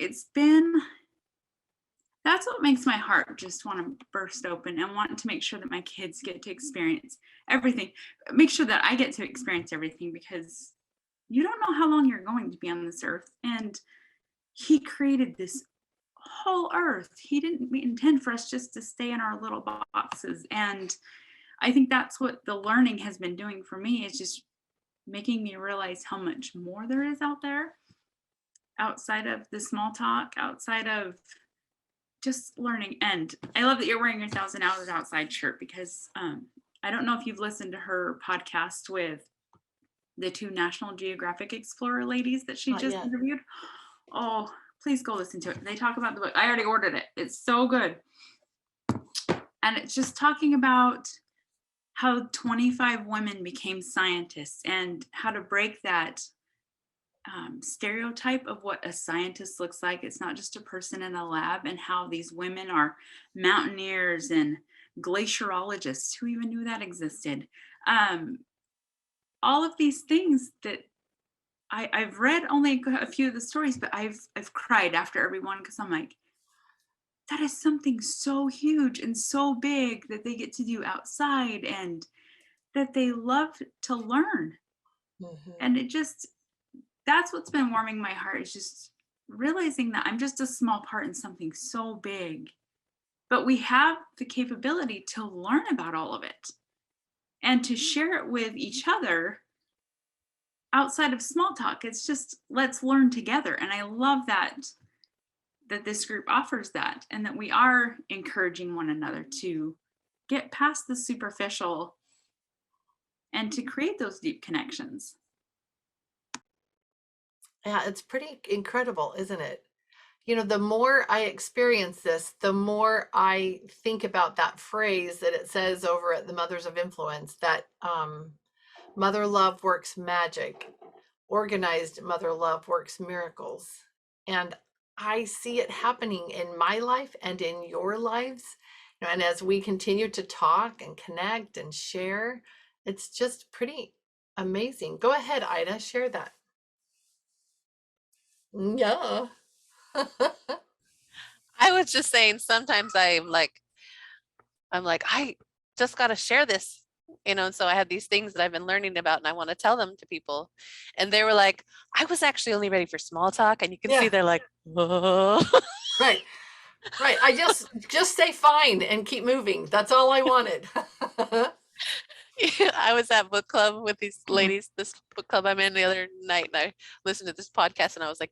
S10: that's what makes my heart just want to burst open and want to make sure that my kids get to experience everything, make sure that I get to experience everything, because you don't know how long you're going to be on this earth. And he created this whole earth. He didn't intend for us just to stay in our little boxes. And I think that's what the learning has been doing for me, is just making me realize how much more there is out there, outside of the small talk, outside of just learning. And I love that you're wearing your 1,000 Hours Outside shirt, because I don't know if you've listened to her podcast with the 2 National Geographic Explorer ladies that she
S1: Not
S10: just
S1: yet.
S10: interviewed. Oh, please go listen to it. They talk about the book. I already ordered it. It's so good. And it's just talking about how 25 women became scientists and how to break that stereotype of what a scientist looks like. It's not just a person in a lab, and how these women are mountaineers and glaciologist. Who even knew that existed? All of these things that I've read only a few of the stories, but I've cried after every one, because I'm like, that is something so huge and so big that they get to do outside and that they love to learn.
S1: Mhm.
S10: And it just, that's what's been warming my heart, is just realizing that I'm just a small part in something so big, but we have the capability to learn about all of it and to share it with each other outside of small talk. It's just, let's learn together. And I love that this group offers that, and that we are encouraging one another to get past the superficial and to create those deep connections.
S1: Yeah, it's pretty incredible, isn't it? You know, the more I experience this, the more I think about that phrase that it says over at the Mothers of Influence, that mother love works magic, organized mother love works miracles. And I see it happening in my life and in your lives. You know, and as we continue to talk and connect and share, it's just pretty amazing. Go ahead, Ida, share that. Yeah.
S9: I was just saying, sometimes I'm like, I just got to share this, you know, and so I have these things that I've been learning about and I want to tell them to people. And they were like, I was actually only ready for small talk. And you can see
S1: Yeah.
S9: they're like, whoa.
S1: Right. Right. I just say fine and keep moving. That's all I wanted.
S9: I was at book club with these ladies, this book club I'm in, the other night, and I listened to this podcast, and I was like,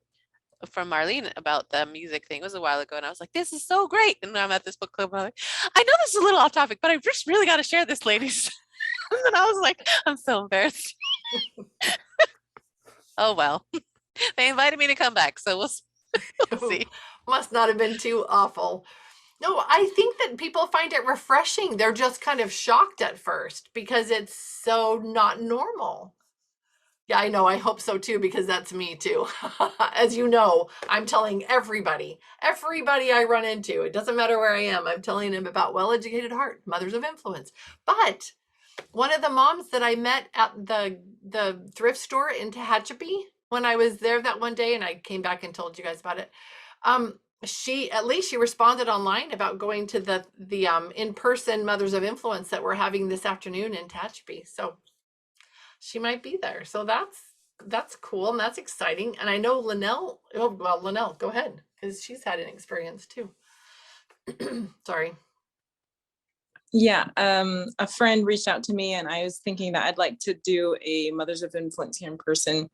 S9: from Marlene, about the music thing. It was a while ago, and I was like, this is so great. And I'm at this book club, and I'm like, I know this is a little off topic, but I just really got to share this, ladies. And I was like, I'm so embarrassed. Oh well, they invited me to come back, so we'll see.
S1: Must not have been too awful. No, I think that people find it refreshing. They're just kind of shocked at first because it's so not normal. Yeah, I know. I hope so too, because that's me too. As you know, I'm telling everybody I run into, it doesn't matter where I am, I'm telling them about Well-Educated Heart, Mothers of Influence. But one of the moms that I met at the thrift store in Tehachapi, when I was there that one day, and I came back and told you guys about it, she responded online about going to the in-person Mothers of Influence that we're having this afternoon in Tehachapi. So she might be there. So that's cool, and that's exciting. And I know Linnell, Linnell, go ahead, because she's had an experience too. Sorry.
S11: Yeah, a friend reached out to me, and I was thinking that I'd like to do a Mothers of Influence here in person.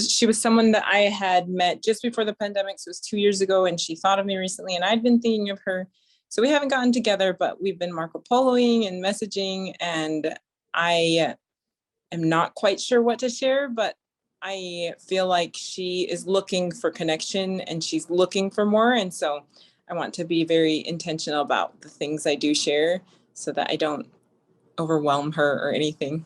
S11: She was someone that I had met just before the pandemic, so it was 2 years ago, and she thought of me recently, and I'd been thinking of her. So we haven't gotten together, but we've been Marco Poloing and messaging, and I am not quite sure what to share, but I feel like she is looking for connection and she's looking for more. And so I want to be very intentional about the things I do share so that I don't overwhelm her or anything.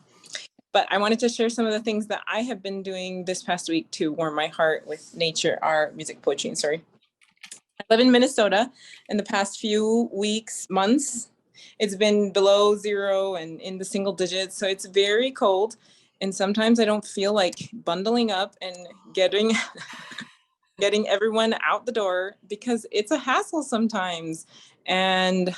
S11: But I wanted to share some of the things that I have been doing this past week to warm my heart with nature, art, music, poetry, and story. I live in Minnesota. In the past few weeks, months, it's been below zero and in the single digits. So it's very cold. And sometimes I don't feel like bundling up and getting getting everyone out the door because it's a hassle sometimes. And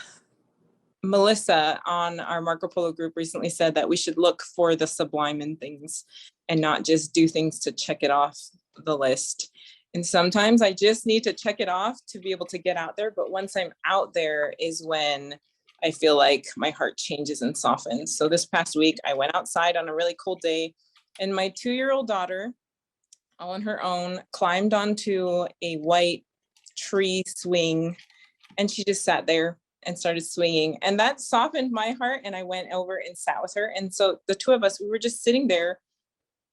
S11: Melissa on our Marco Polo group recently said that we should look for the sublime in things and not just do things to check it off the list. And sometimes I just need to check it off to be able to get out there. But once I'm out there is when I feel like my heart changes and softens. So this past week, I went outside on a really cold day, and my 2-year-old daughter, all on her own, climbed onto a white tree swing, and she just sat there and started swinging. And that softened my heart. And I went over and sat with her. And so the two of us, we were just sitting there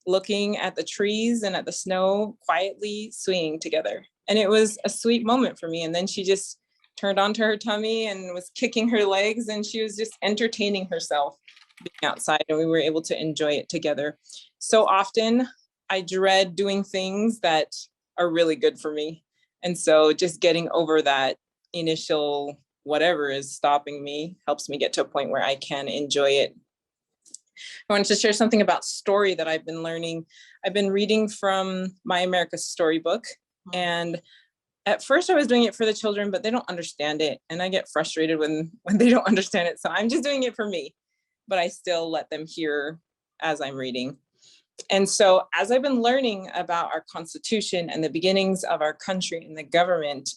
S11: looking at the trees and at the snow, quietly swinging together. And it was a sweet moment for me. And then she just turned onto her tummy and was kicking her legs, and she was just entertaining herself being outside, and we were able to enjoy it together. So often I dread doing things that are really good for me. And so just getting over that initial whatever is stopping me helps me get to a point where I can enjoy it. I wanted to share something about story that I've been learning. I've been reading from My America Storybook, and at first I was doing it for the children, but they don't understand it. And I get frustrated when they don't understand it. So I'm just doing it for me, but I still let them hear as I'm reading. And so as I've been learning about our Constitution and the beginnings of our country and the government,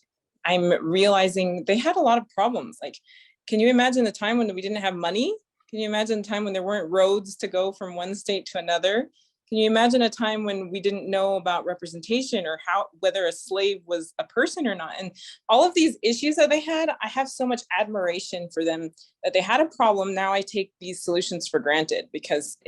S11: I'm realizing they had a lot of problems. Like, can you imagine the time when we didn't have money? Can you imagine a time when there weren't roads to go from one state to another? Can you imagine a time when we didn't know about representation or whether a slave was a person or not? And all of these issues that they had, I have so much admiration for them that they had a problem. Now I take these solutions for granted because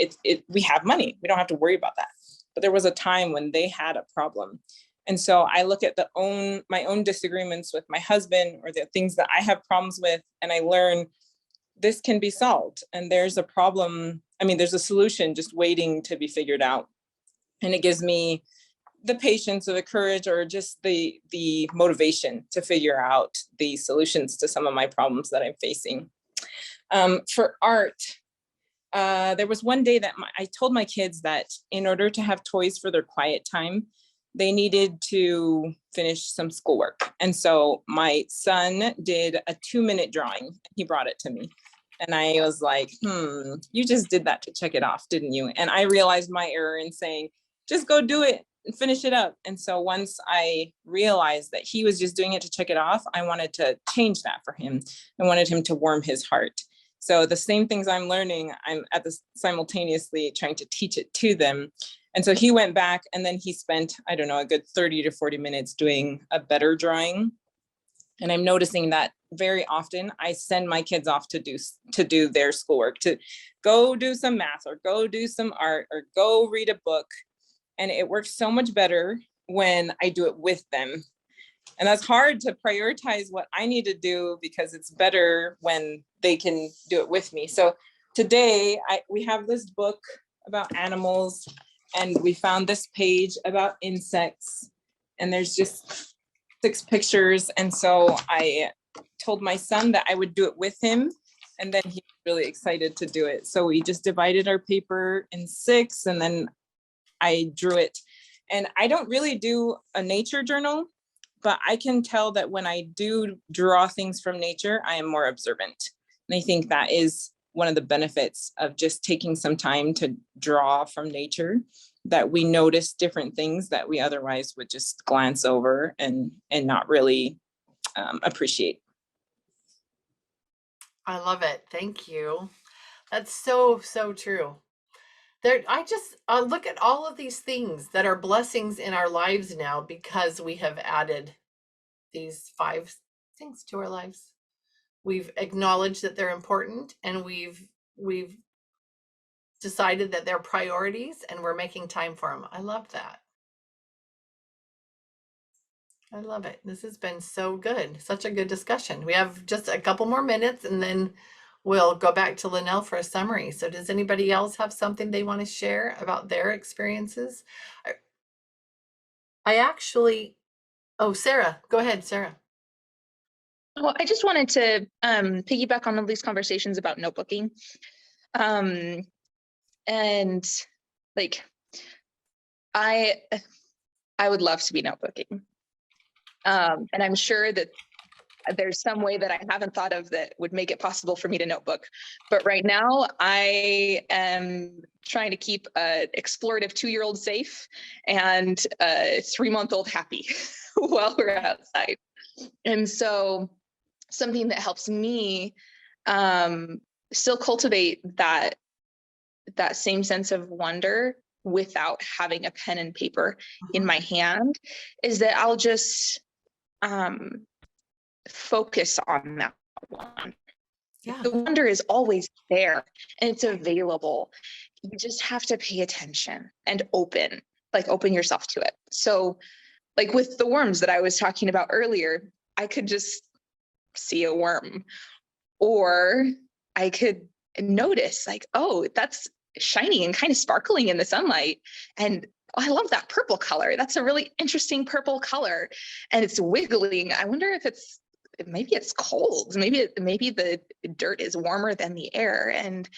S11: we have money. We don't have to worry about that. But there was a time when they had a problem. And so I look at my own disagreements with my husband or the things that I have problems with, and I learn this can be solved. And there's a problem. I mean, there's a solution just waiting to be figured out. And it gives me the patience or the courage or just the motivation to figure out the solutions to some of my problems that I'm facing. For art, there was one day that I told my kids that in order to have toys for their quiet time, they needed to finish some schoolwork. And so my son did a 2-minute drawing. He brought it to me. And I was like, you just did that to check it off, didn't you? And I realized my error in saying, just go do it and finish it up. And so once I realized that he was just doing it to check it off, I wanted to change that for him. I wanted him to warm his heart. So the same things I'm learning, I'm at this simultaneously trying to teach it to them. And so he went back and then he spent, I don't know, a good 30 to 40 minutes doing a better drawing. And I'm noticing that very often I send my kids off to do their schoolwork, to go do some math or go do some art or go read a book. And it works so much better when I do it with them. And that's hard to prioritize what I need to do because it's better when they can do it with me. So today we have this book about animals, and we found this page about insects, and there's just 6 pictures. And so I told my son that I would do it with him, and then he was really excited to do it. So we just divided our paper in 6, and then I drew it. And I don't really do a nature journal, but I can tell that when I do draw things from nature, I am more observant. And I think that is one of the benefits of just taking some time to draw from nature, that we notice different things that we otherwise would just glance over and not really appreciate.
S1: I love it. Thank you. That's so, so true. I just look at all of these things that are blessings in our lives now because we have added these 5 things to our lives. We've acknowledged that they're important, and we've decided that they're priorities, and we're making time for them. I love that. I love it. This has been so good. Such a good discussion. We have just a couple more minutes, and then we'll go back to Lynelle for a summary. So does anybody else have something they want to share about their experiences? I actually, oh, Sarah, go ahead, Sarah.
S4: Well, I just wanted to piggyback on all these conversations about notebooking. And like I would love to be notebooking. And I'm sure that there's some way that I haven't thought of that would make it possible for me to notebook. But right now I am trying to keep an explorative 2-year-old safe and a 3-month-old happy while we're outside. And so something that helps me still cultivate that same sense of wonder without having a pen and paper in my hand is that I'll just focus on that one.
S1: Yeah.
S4: The wonder is always there and it's available. You just have to pay attention and open yourself to it. So like with the worms that I was talking about earlier, I could just see a worm, or I could notice like, oh, that's shiny and kind of sparkling in the sunlight. And oh, I love that purple color. That's a really interesting purple color. And it's wiggling. I wonder if maybe it's cold. Maybe the dirt is warmer than the air. And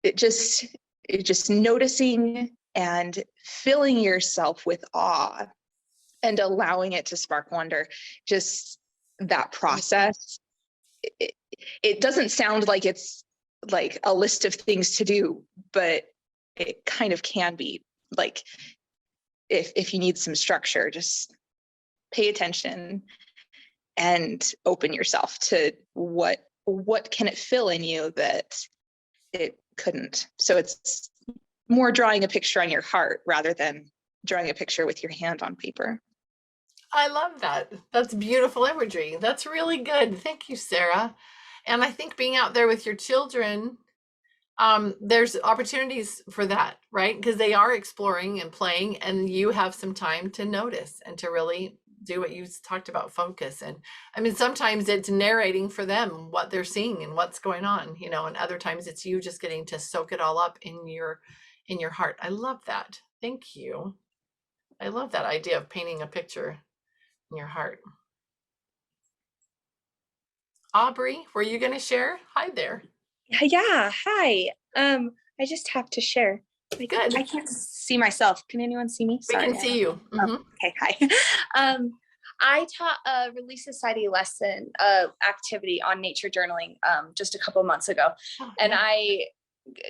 S4: it just noticing and filling yourself with awe and allowing it to spark wonder. Just that process. It doesn't sound like it's like a list of things to do, but it kind of can be. Like if you need some structure, just pay attention and open yourself to what can it fill in you that it couldn't. So it's more drawing a picture on your heart rather than drawing a picture with your hand on paper.
S1: I love that. That's beautiful imagery. That's really good. Thank you, Sarah. And I think being out there with your children, there's opportunities for that, right? Because they are exploring and playing, and you have some time to notice and to really do what you talked about, focus. And I mean, sometimes it's narrating for them what they're seeing and what's going on, you know, and other times it's you just getting to soak it all up in your heart. I love that. Thank you. I love that idea of painting a picture in your heart. Aubrey, were you going to share? Hi there.
S3: Yeah, hi. I just have to share.
S1: Good.
S3: I can't see myself. Can anyone see me?
S1: We can see you.
S3: Oh, okay, hi. I taught a Relief Society lesson activity on nature journaling just a couple months ago. And I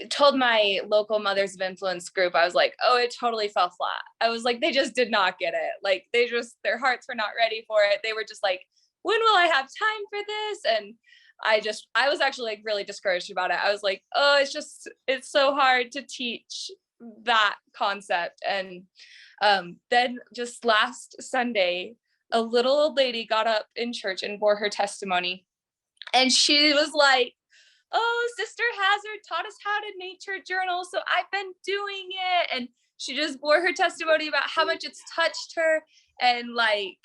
S3: told my local Mothers of Influence group, I was like, oh, it totally fell flat. I was like, they just did not get it. Like their hearts were not ready for it. They were just like, when will I have time for this? And I was actually like really discouraged about it. I was like, oh, it's so hard to teach that concept. And then just last Sunday, a little old lady got up in church and bore her testimony. And she was like, oh, Sister Hazard taught us how to nature journal, so I've been doing it. And she just bore her testimony about how much it's touched her, and like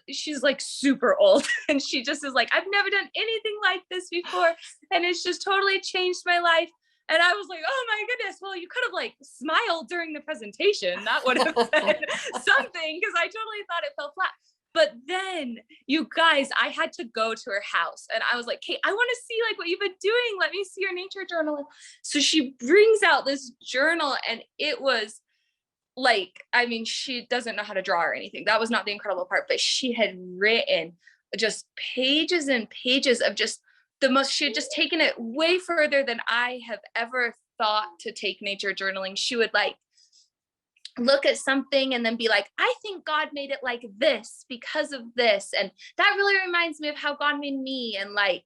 S3: she's like super old, and she just is like, I've never done anything like this before, and it's just totally changed my life. And I was like, oh my goodness, well, you could have like smiled during the presentation. That would have said something, because I totally thought it fell flat. But then, you guys, I had to go to her house, and I was like, Kate, I want to see like what you've been doing. Let me see your nature journal. So she brings out this journal, and it was like, I mean, she doesn't know how to draw or anything. That was not the incredible part, but she had written just pages and pages of just she had just taken it way further than I have ever thought to take nature journaling. She would like look at something and then be like, I think God made it like this because of this. And that really reminds me of how God made me. And like,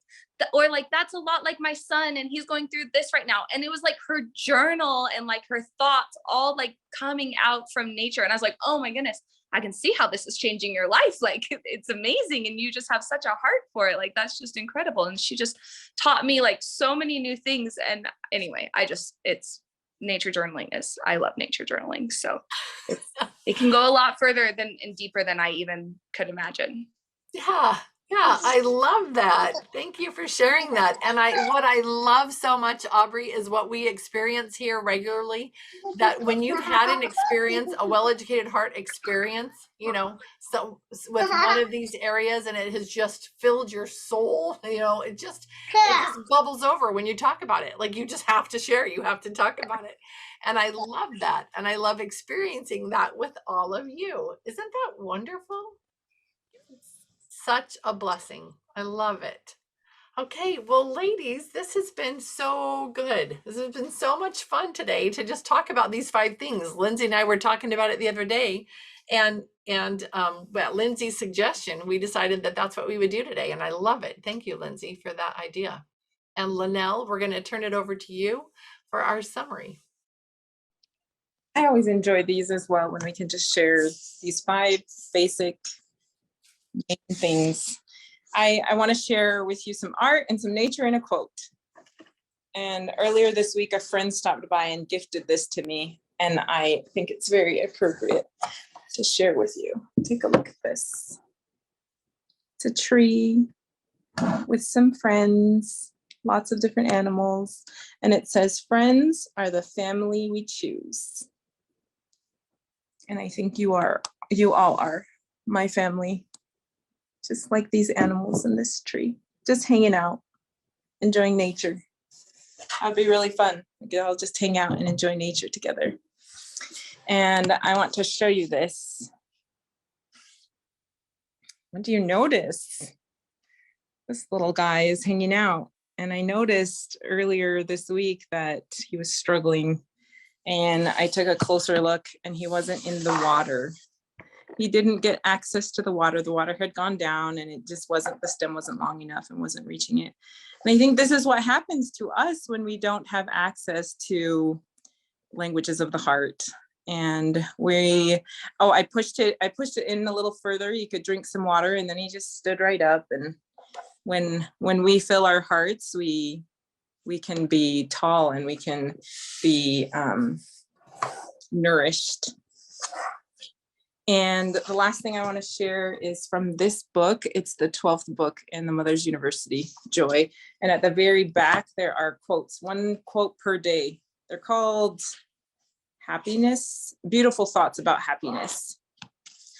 S3: or like, that's a lot like my son, and he's going through this right now. And it was like her journal and like her thoughts all like coming out from nature. And I was like, oh my goodness, I can see how this is changing your life. Like, it's amazing. And you just have such a heart for it. Like, that's just incredible. And she just taught me like so many new things. And anyway, it's nature journaling I love nature journaling. So it can go a lot further and deeper than I even could imagine.
S1: Yeah, Yeah, I love that. Thank you for sharing that. And what I love so much, Aubrey, is what we experience here regularly, that when you've had an experience, a well-educated heart experience, so with one of these areas, and it has just filled your soul, it just bubbles over when you talk about it. Like, you just have to share, you have to talk about it. And I love that. And I love experiencing that with all of you. Isn't that wonderful? Such a blessing. I love it. Okay, well, ladies, this has been so good. This has been so much fun today to just talk about these 5 things. Lindsay and I were talking about it the other day, and at Lindsay's suggestion, we decided that that's what we would do today, and I love it. Thank you, Lindsay, for that idea. And Linnell, we're going to turn it over to you for our summary.
S11: I always enjoy these as well, when we can just share these 5 basic main things. I want to share with you some art and some nature and a quote. And earlier this week, a friend stopped by and gifted this to me, and I think it's very appropriate to share with you. Take a look at this. It's a tree with some friends, lots of different animals, and it says, "Friends are the family we choose." And I think you all are my family. Just like these animals in this tree, just hanging out, enjoying nature. That'd be really fun. We could all just hang out and enjoy nature together. And I want to show you this. What do you notice? This little guy is hanging out. And I noticed earlier this week that he was struggling. And I took a closer look, and he wasn't in the water. He didn't get access to the water. The water had gone down, and the stem wasn't long enough and wasn't reaching it. And I think this is what happens to us when we don't have access to languages of the heart. And I pushed it in a little further. You could drink some water, and then he just stood right up. And when we fill our hearts, we can be tall, and we can be nourished. And the last thing I want to share is from this book. It's the 12th book in the Mother's University, Joy. And at the very back, there are quotes, 1 quote per day. They're called Happiness, Beautiful Thoughts About Happiness.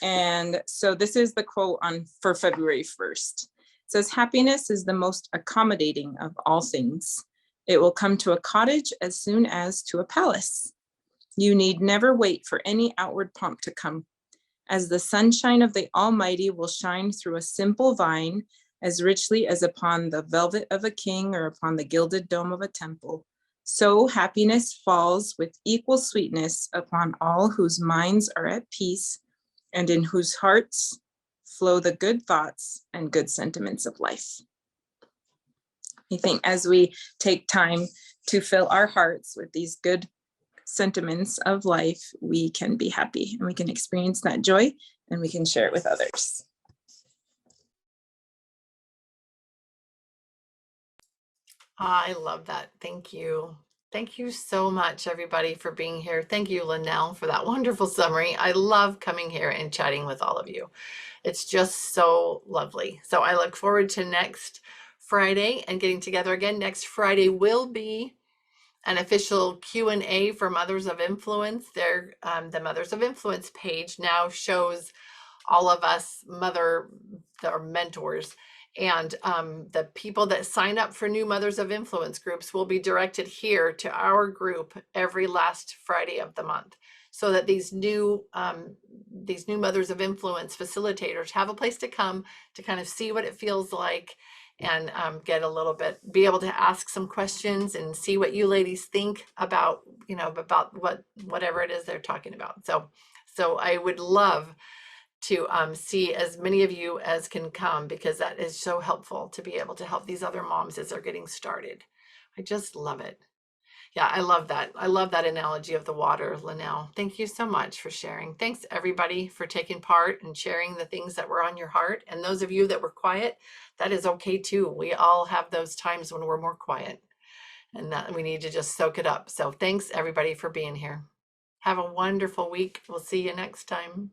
S11: And so this is the quote for February 1st. It says, "Happiness is the most accommodating of all things. It will come to a cottage as soon as to a palace. You need never wait for any outward pomp to come. As the sunshine of the Almighty will shine through a simple vine as richly as upon the velvet of a king or upon the gilded dome of a temple, so happiness falls with equal sweetness upon all whose minds are at peace and in whose hearts flow the good thoughts and good sentiments of life." I think as we take time to fill our hearts with these good sentiments of life, we can be happy, and we can experience that joy, and we can share it with others.
S1: I love that. Thank you. Thank you so much, everybody, for being here. Thank you, Linnell, for that wonderful summary. I love coming here and chatting with all of you. It's just so lovely. So I look forward to next Friday and getting together again. Next Friday will be an official Q&A for Mothers of Influence. The Mothers of Influence page now shows all of us our mentors, and the people that sign up for new Mothers of Influence groups will be directed here to our group every last Friday of the month, so that these new Mothers of Influence facilitators have a place to come to kind of see what it feels like, and be able to ask some questions and see what you ladies think about whatever it is they're talking about. So I would love to see as many of you as can come, because that is so helpful to be able to help these other moms as they're getting started. I just love it. Yeah, I love that. I love that analogy of the water, Linnell. Thank you so much for sharing. Thanks, everybody, for taking part and sharing the things that were on your heart. And those of you that were quiet, that is okay too. We all have those times when we're more quiet, and that we need to just soak it up. So thanks, everybody, for being here. Have a wonderful week. We'll see you next time.